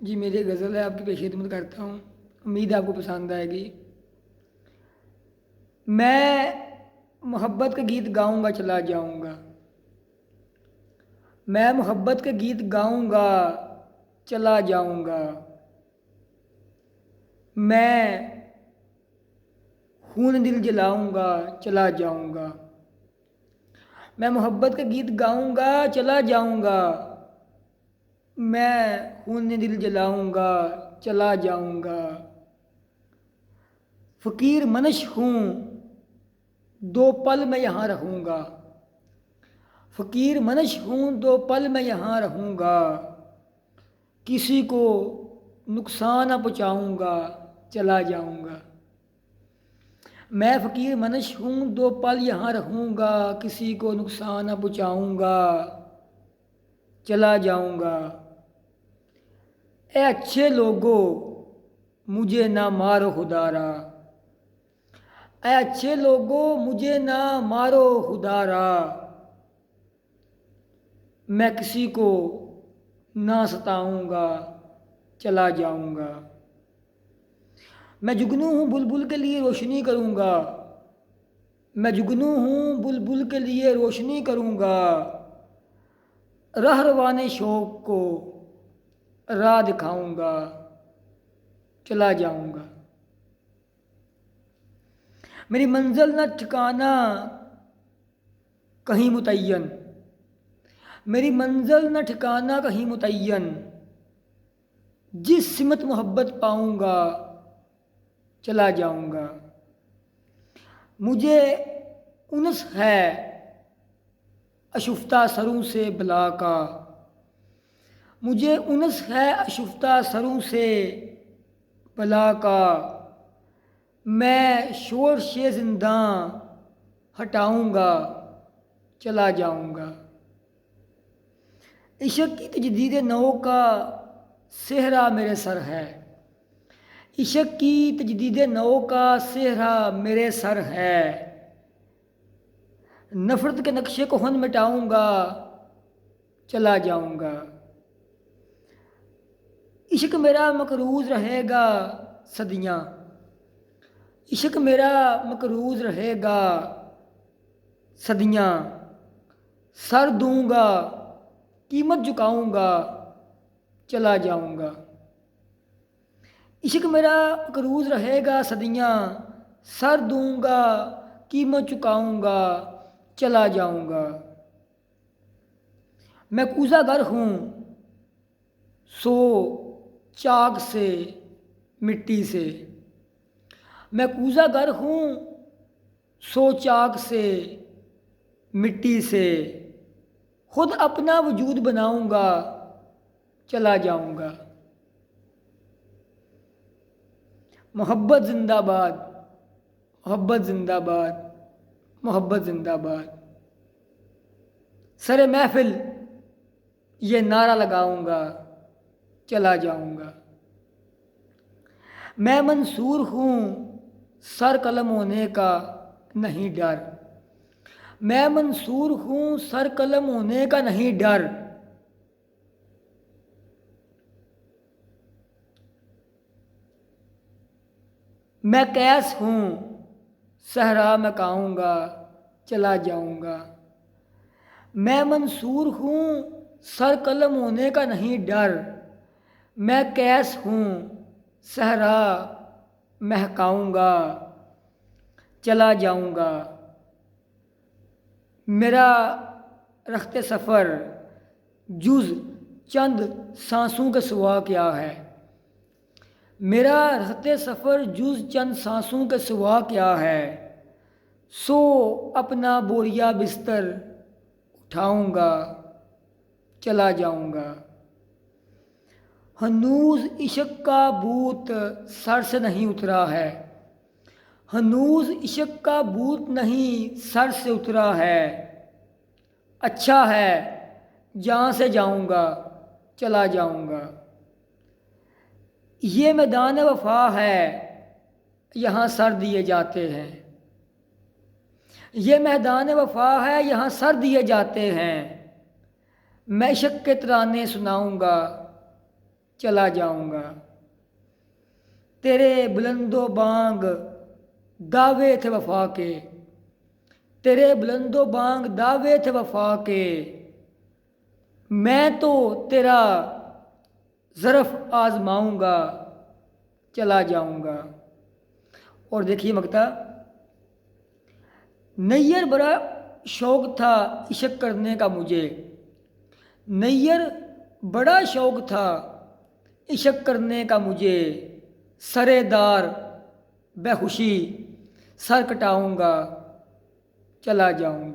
जी मेरी गज़ल है, आपकी पेश खिदमत करता हूँ। उम्मीद है आपको पसंद आएगी। मैं मोहब्बत के गीत गाऊंगा चला जाऊंगा। मैं मोहब्बत के गीत गाऊंगा चला जाऊंगा। मैं खून दिल जलाऊंगा चला जाऊंगा। मैं मोहब्बत के गीत गाऊंगा चला जाऊंगा। मैं खून दिल जलाऊंगा चला जाऊंगा। फ़कीर मनश हूँ, दो पल मैं यहाँ रहूँगा। फ़कीर मनश हूँ, दो पल मैं यहाँ रहूँगा। किसी को नुकसान न पहुँचाऊँगा चला जाऊँगा। मैं फ़कीर मनश हूँ, दो पल यहाँ रहूँगा। किसी को नुकसान न पहुँचाऊँगा चला जाऊँगा। ए अच्छे लोगो मुझे ना मारो खुदारा। ए अच्छे लोगो मुझे ना मारो खुदारा। मैं किसी को ना सताऊँगा चला जाऊँगा। मैं जुगनू हूँ बुलबुल के लिए रोशनी करूँगा। मैं जुगनू हूँ बुलबुल के लिए रोशनी करूँगा। रहरवाने शौक़ को राह दिखाऊँगा चला जाऊँगा। मेरी मंजिल न ठिकाना कहीं मुतय्यन। मेरी मंजिल न ठिकाना कहीं मुतय्यन। जिस सिमत मोहब्बत पाऊँगा चला जाऊँगा। मुझे उनस है अशुफ्ता सरों से बला का। मुझे उनस है अशुफ्ता सरों से बला का। मैं शोर से ज़िंदा हटाऊँगा चला जाऊँगा। इश्क की तजदीद नौ का सेहरा मेरे सर है। इश्क की तजदीद नौ का सेहरा मेरे सर है। नफ़रत के नक्शे को हन मिटाऊँगा चला जाऊँगा। इश्क मेरा मकरूज़ रहेगा सदियाँ। इश्क मेरा मकरूज़ रहेगा सदियाँ। सर दूँगा कीमत झुकाऊँगा चला जाऊँगा। इश्क मेरा मकरूज़ रहेगा सदियाँ। सर दूँगा कीमत चुकाऊँगा चला जाऊँगा। मैं कूज़ा गर हूँ सो चाक से मिट्टी से। मैं कूज़ा गर हूँ सो चाक से मिट्टी से। खुद अपना वजूद बनाऊँगा चला जाऊँगा। मोहब्बत ज़िंदाबाद, मोहब्बत ज़िंदाबाद, मोहब्बत ज़िंदाबाद। सरे महफ़िल ये नारा लगाऊँगा चला जाऊँगा। मैं मंसूर हूँ सर कलम होने का नहीं डर। मैं मंसूर हूँ सर कलम होने का नहीं डर। मैं कैस हूँ सहरा में काऊँगा चला जाऊँगा। मैं मंसूर हूँ सर कलम होने का नहीं डर। मैं कैस हूँ सहरा महकाऊँगा चला जाऊँगा। मेरा रखते सफ़र जुज़ चंद सांसों के सिवा क्या है। मेरा रहते सफ़र जुज़ चंद सांसों के सिवा क्या है। सो अपना बोरिया बिस्तर उठाऊँगा चला जाऊँगा। हनूज़ इश्क का भूत सर से नहीं उतरा है। हनूज़ इश्क का भूत नहीं सर से उतरा है। अच्छा है जहाँ से जाऊँगा चला जाऊँगा। ये मैदान वफ़ा है यहाँ सर दिए जाते हैं। ये मैदान वफ़ा है यहाँ सर दिए जाते हैं। मैं इश्क के तराने सुनाऊँगा चला जाऊंगा। तेरे बुलंदो बांग दावे थे वफा के, तेरे बुलंदो बांग दावे थे वफा के, मैं तो तेरा ज़रफ़ आज़माऊंगा, चला जाऊंगा। और देखिए मकता, नैयर बड़ा शौक़ था इश्क करने का मुझे, नैयर बड़ा शौक़ था इश्क करने का मुझे, सरेदार बेखुशी सर कटाऊंगा, चला जाऊंगा।